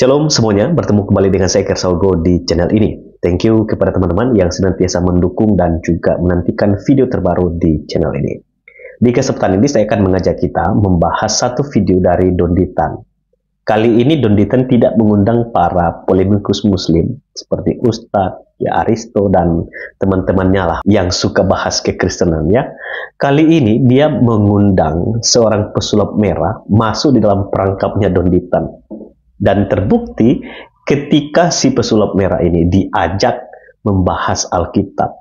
Shalom semuanya, bertemu kembali dengan saya Kersalgo di channel ini. Thank you kepada teman-teman yang senantiasa mendukung dan juga menantikan video terbaru di channel ini. Di kesempatan ini saya akan mengajak kita membahas satu video dari Don Ditan. Kali ini Don Ditan tidak mengundang para polemikus muslim seperti Ustadz, Aristo dan teman-temannya lah yang suka bahas kekristenan ya. Kali ini dia mengundang seorang pesulap merah masuk di dalam perangkapnya Don Ditan. Dan terbukti ketika si pesulap merah ini diajak membahas Alkitab.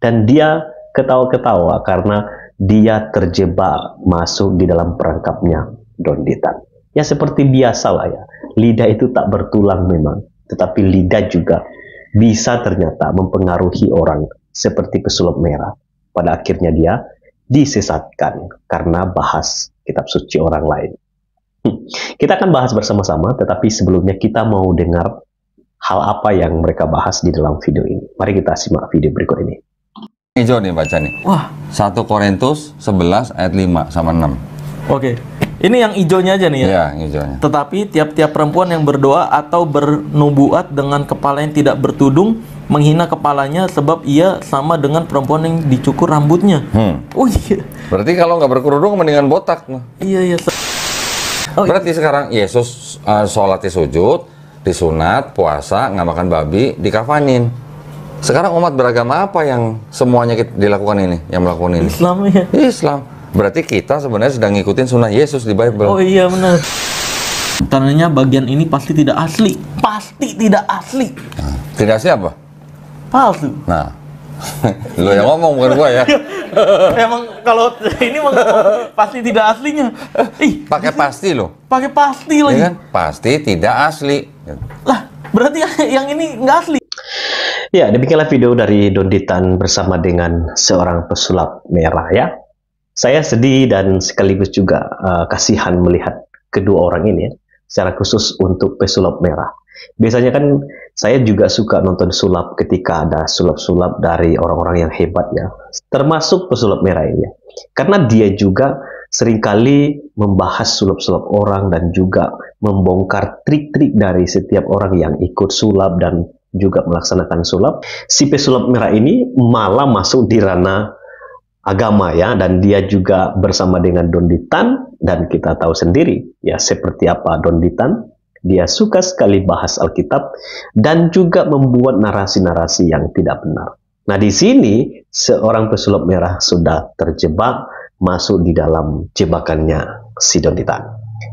Dan dia ketawa-ketawa karena dia terjebak masuk di dalam perangkapnya Don Ditan. Ya seperti biasa lah ya, lidah itu tak bertulang memang. Tetapi lidah juga bisa ternyata mempengaruhi orang seperti pesulap merah. Pada akhirnya dia disesatkan karena bahas kitab suci orang lain. Kita akan bahas bersama-sama, tetapi sebelumnya kita mau dengar hal apa yang mereka bahas di dalam video ini. Mari kita simak video berikut ini. Hijau nih baca nih. Wah, 1 Korintus 11 ayat 5 sama 6. oke. Ini yang hijaunya aja nih ya. Iya, hijaunya. Tetapi tiap-tiap perempuan yang berdoa atau bernubuat dengan kepala yang tidak bertudung menghina kepalanya sebab ia sama dengan perempuan yang dicukur rambutnya. Oh iya. Berarti kalau nggak berkerudung mendingan botak. Iya. Oh, Berarti sekarang Yesus sholatnya sujud, disunat, puasa, nggak makan babi, dikafanin. Sekarang umat beragama apa yang semuanya dilakukan ini, yang melakukan ini? Islam ya. Islam. Berarti kita sebenarnya sedang ngikutin sunnah Yesus di Bible. Oh iya benar. Tandanya bagian ini pasti tidak asli. Pasti tidak asli. Nah, tidak siapa? Palsu. Nah, lo yang ngomong bukan gua ya. Emang kalau ini emang pasti tidak aslinya. Ih, Pakai pasti lo. pakai pasti lagi. Ya kan? Pasti tidak asli. Lah, berarti yang ini nggak asli. Ya, demikianlah video dari Don Ditan bersama dengan seorang pesulap merah ya. Saya sedih dan sekaligus juga kasihan melihat kedua orang ini ya, secara khusus untuk pesulap merah. Biasanya kan saya juga suka nonton sulap ketika ada sulap-sulap dari orang-orang yang hebat ya, termasuk pesulap merah ini ya. Karena dia juga seringkali membahas sulap-sulap orang dan juga membongkar trik-trik dari setiap orang yang ikut sulap dan juga melaksanakan sulap. Si pesulap merah ini malah masuk di ranah agama ya, dan dia juga bersama dengan Don Ditan, dan kita tahu sendiri ya seperti apa Don Ditan. Dia suka sekali bahas Alkitab dan juga membuat narasi-narasi yang tidak benar. Nah, di sini seorang pesulap merah sudah terjebak masuk di dalam jebakannya si Don Ditan.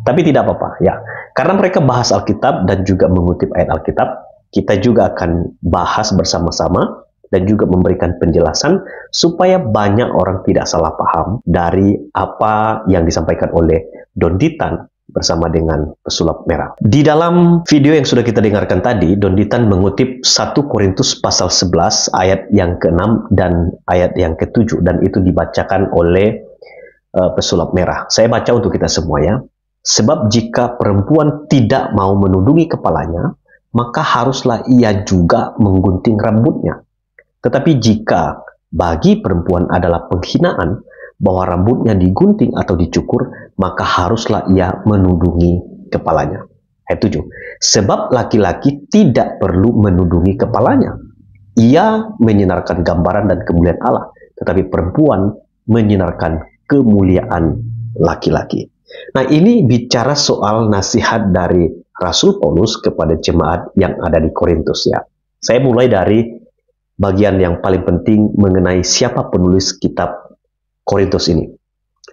Tapi tidak apa-apa ya, karena mereka bahas Alkitab dan juga mengutip ayat Alkitab, kita juga akan bahas bersama-sama dan juga memberikan penjelasan supaya banyak orang tidak salah paham dari apa yang disampaikan oleh Don Ditan bersama dengan pesulap merah. Di dalam video yang sudah kita dengarkan tadi, Don Ditan mengutip 1 Korintus pasal 11 ayat yang ke-6 dan ayat yang ke-7, dan itu dibacakan oleh pesulap merah. Saya baca untuk kita semua ya. Sebab jika perempuan tidak mau menundungi kepalanya, maka haruslah ia juga menggunting rambutnya. Tetapi jika bagi perempuan adalah penghinaan bahwa rambutnya digunting atau dicukur, maka haruslah ia menundungi kepalanya. Ayat 7. Sebab laki-laki tidak perlu menundungi kepalanya. Ia menyinarkan gambaran dan kemuliaan Allah, tetapi perempuan menyinarkan kemuliaan laki-laki. Nah, ini bicara soal nasihat dari Rasul Paulus kepada jemaat yang ada di Korintus ya. Saya mulai dari bagian yang paling penting mengenai siapa penulis kitab Korintus ini.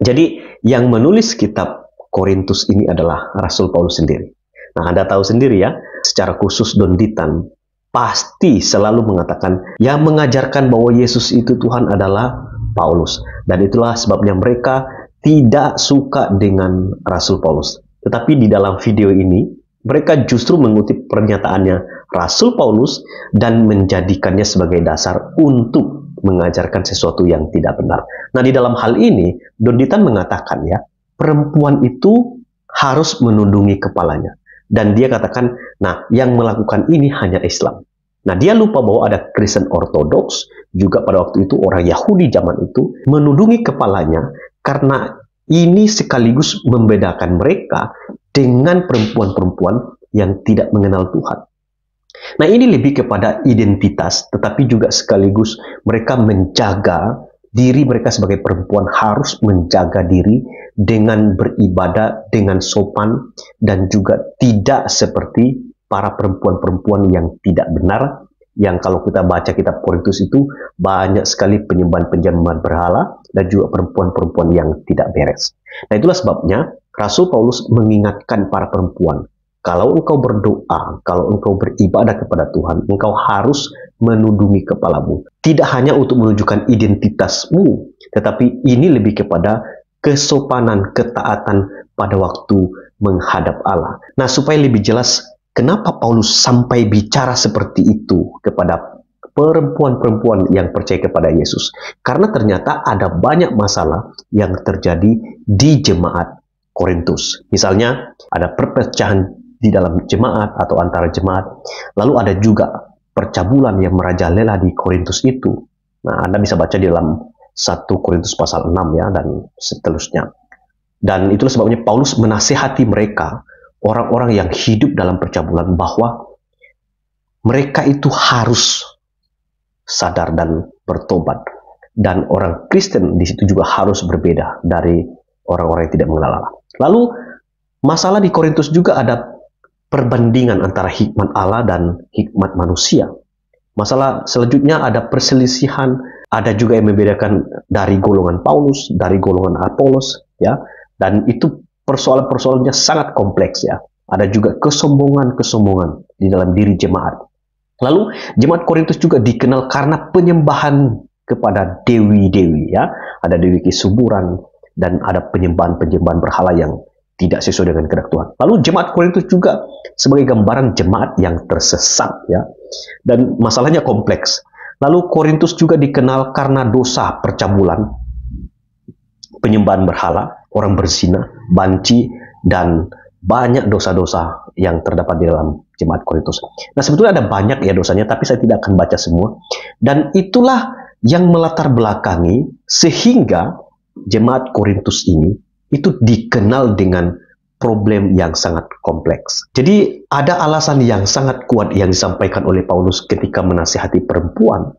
Jadi yang menulis kitab Korintus ini adalah Rasul Paulus sendiri. Nah, Anda tahu sendiri ya, secara khusus Don Ditan pasti selalu mengatakan yang mengajarkan bahwa Yesus itu Tuhan adalah Paulus. Dan itulah sebabnya mereka tidak suka dengan Rasul Paulus. Tetapi di dalam video ini, mereka justru mengutip pernyataannya Rasul Paulus dan menjadikannya sebagai dasar untuk mengajarkan sesuatu yang tidak benar. Nah, di dalam hal ini, Don Ditan mengatakan ya, perempuan itu harus menundungi kepalanya. Dan dia katakan, nah, yang melakukan ini hanya Islam. Nah, dia lupa bahwa ada Kristen Ortodoks, juga pada waktu itu orang Yahudi zaman itu, menundungi kepalanya karena ini sekaligus membedakan mereka dengan perempuan-perempuan yang tidak mengenal Tuhan. Nah, ini lebih kepada identitas, tetapi juga sekaligus mereka menjaga diri mereka sebagai perempuan, harus menjaga diri dengan beribadah, dengan sopan, dan juga tidak seperti para perempuan-perempuan yang tidak benar, yang kalau kita baca kitab Korintus itu banyak sekali penyembahan-penyembahan berhala dan juga perempuan-perempuan yang tidak beres. Nah, itulah sebabnya Rasul Paulus mengingatkan para perempuan, kalau engkau berdoa, kalau engkau beribadah kepada Tuhan, engkau harus menundungi kepalamu. Tidak hanya untuk menunjukkan identitasmu, tetapi ini lebih kepada kesopanan, ketaatan pada waktu menghadap Allah. Nah, supaya lebih jelas, kenapa Paulus sampai bicara seperti itu kepada perempuan-perempuan yang percaya kepada Yesus? Karena ternyata ada banyak masalah yang terjadi di jemaat Korintus. Misalnya, ada perpecahan di dalam jemaat atau antara jemaat. Lalu ada juga percabulan yang merajalela di Korintus itu. Nah, Anda bisa baca di dalam 1 Korintus pasal 6 ya, dan seterusnya. Dan itulah sebabnya Paulus menasihati mereka, orang-orang yang hidup dalam percabulan, bahwa mereka itu harus sadar dan bertobat. Dan orang Kristen di situ juga harus berbeda dari orang-orang yang tidak mengenal Allah. Lalu masalah di Korintus juga ada perbandingan antara hikmat Allah dan hikmat manusia. Masalah selanjutnya ada perselisihan, ada juga yang membedakan dari golongan Paulus, dari golongan Apolos, ya. Dan itu persoalan-persoalannya sangat kompleks, ya. Ada juga kesombongan-kesombongan di dalam diri jemaat. Lalu jemaat Korintus juga dikenal karena penyembahan kepada dewi-dewi, ya. Ada dewi kesuburan dan ada penyembahan-penyembahan berhala yang tidak sesuai dengan kehendak Tuhan. Lalu jemaat Korintus juga sebagai gambaran jemaat yang tersesat, ya. Dan masalahnya kompleks. Lalu Korintus juga dikenal karena dosa percabulan, penyembahan berhala, orang berzina, banci, dan banyak dosa-dosa yang terdapat di dalam jemaat Korintus. Nah, sebetulnya ada banyak ya dosanya, tapi saya tidak akan baca semua. Dan itulah yang melatar belakangi sehingga jemaat Korintus ini itu dikenal dengan problem yang sangat kompleks. Jadi ada alasan yang sangat kuat yang disampaikan oleh Paulus ketika menasihati perempuan,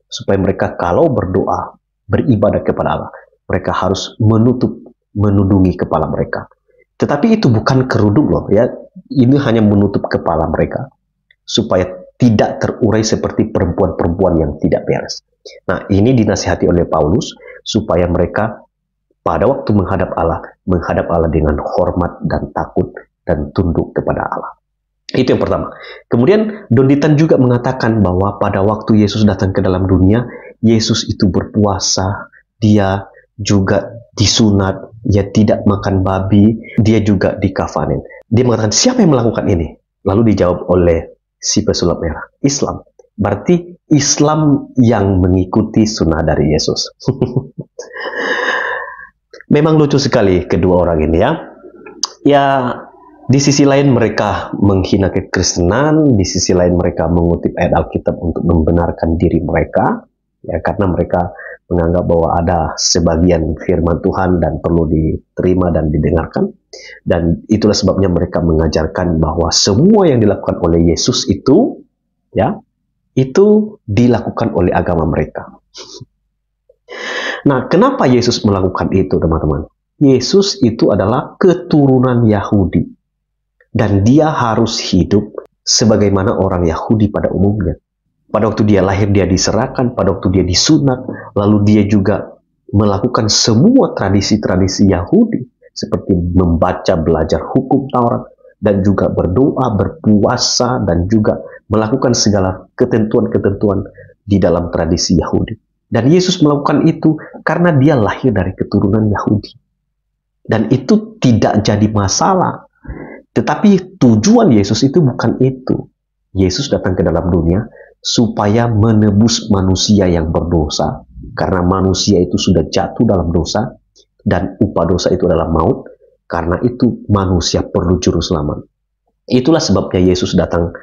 supaya mereka kalau berdoa, beribadah kepada Allah, mereka harus menundungi kepala mereka. Tetapi itu bukan kerudung loh, ya. Ini hanya menutup kepala mereka supaya tidak terurai seperti perempuan-perempuan yang tidak beres. Nah, ini dinasihati oleh Paulus supaya mereka pada waktu menghadap Allah dengan hormat dan takut dan tunduk kepada Allah. Itu yang pertama. Kemudian Donditan juga mengatakan bahwa pada waktu Yesus datang ke dalam dunia, Yesus itu berpuasa, dia juga disunat, dia tidak makan babi, dia juga dikafanin. Dia mengatakan, siapa yang melakukan ini? Lalu dijawab oleh si pesulap merah, Islam. Berarti Islam yang mengikuti sunnah dari Yesus. Memang lucu sekali kedua orang ini, ya. Ya, di sisi lain mereka menghina kekristenan, di sisi lain mereka mengutip ayat Alkitab untuk membenarkan diri mereka, ya, karena mereka menganggap bahwa ada sebagian firman Tuhan dan perlu diterima dan didengarkan. Dan itulah sebabnya mereka mengajarkan bahwa semua yang dilakukan oleh Yesus itu, ya, itu dilakukan oleh agama mereka. Nah, kenapa Yesus melakukan itu, teman-teman? Yesus itu adalah keturunan Yahudi. Dan dia harus hidup sebagaimana orang Yahudi pada umumnya. Pada waktu dia lahir, dia diserahkan. Pada waktu dia disunat, lalu dia juga melakukan semua tradisi-tradisi Yahudi. Seperti membaca, belajar hukum Taurat. Dan juga berdoa, berpuasa, dan juga melakukan segala ketentuan-ketentuan di dalam tradisi Yahudi. Dan Yesus melakukan itu karena dia lahir dari keturunan Yahudi. Dan itu tidak jadi masalah. Tetapi tujuan Yesus itu bukan itu. Yesus datang ke dalam dunia supaya menebus manusia yang berdosa. Karena manusia itu sudah jatuh dalam dosa. Dan upah dosa itu adalah maut. Karena itu manusia perlu juru selamat. Itulah sebabnya Yesus datang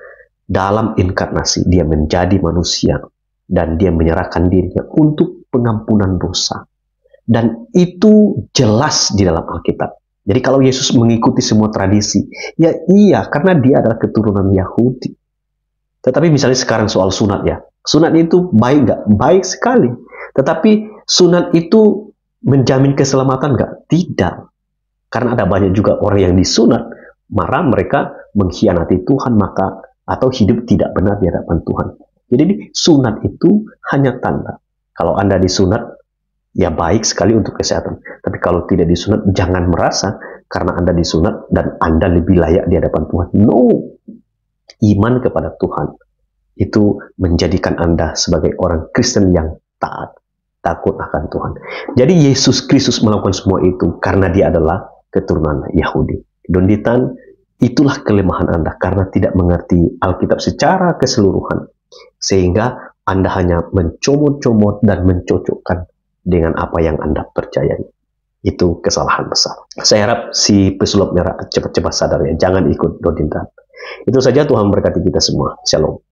dalam inkarnasi. Dia menjadi manusia. Dan dia menyerahkan dirinya untuk pengampunan dosa. Dan itu jelas di dalam Alkitab. Jadi kalau Yesus mengikuti semua tradisi, ya iya, karena dia adalah keturunan Yahudi. Tetapi misalnya sekarang soal sunat ya, sunat itu baik nggak? Baik sekali. Tetapi sunat itu menjamin keselamatan nggak? Tidak. Karena ada banyak juga orang yang disunat, marah mereka mengkhianati Tuhan, maka atau hidup tidak benar di hadapan Tuhan. Jadi sunat itu hanya tanda. Kalau Anda disunat, ya baik sekali untuk kesehatan. Tapi kalau tidak disunat, jangan merasa karena Anda disunat dan Anda lebih layak di hadapan Tuhan. No. Iman kepada Tuhan itu menjadikan Anda sebagai orang Kristen yang taat, takut akan Tuhan. Jadi Yesus Kristus melakukan semua itu karena dia adalah keturunan Yahudi. Donditan, itulah kelemahan Anda karena tidak mengerti Alkitab secara keseluruhan. Sehingga Anda hanya mencomot-comot dan mencocokkan dengan apa yang Anda percayai. Itu kesalahan besar. Saya harap si pesulap merah cepat-cepat sadar ya, jangan ikut Donditan. Itu saja, Tuhan memberkati kita semua. Shalom.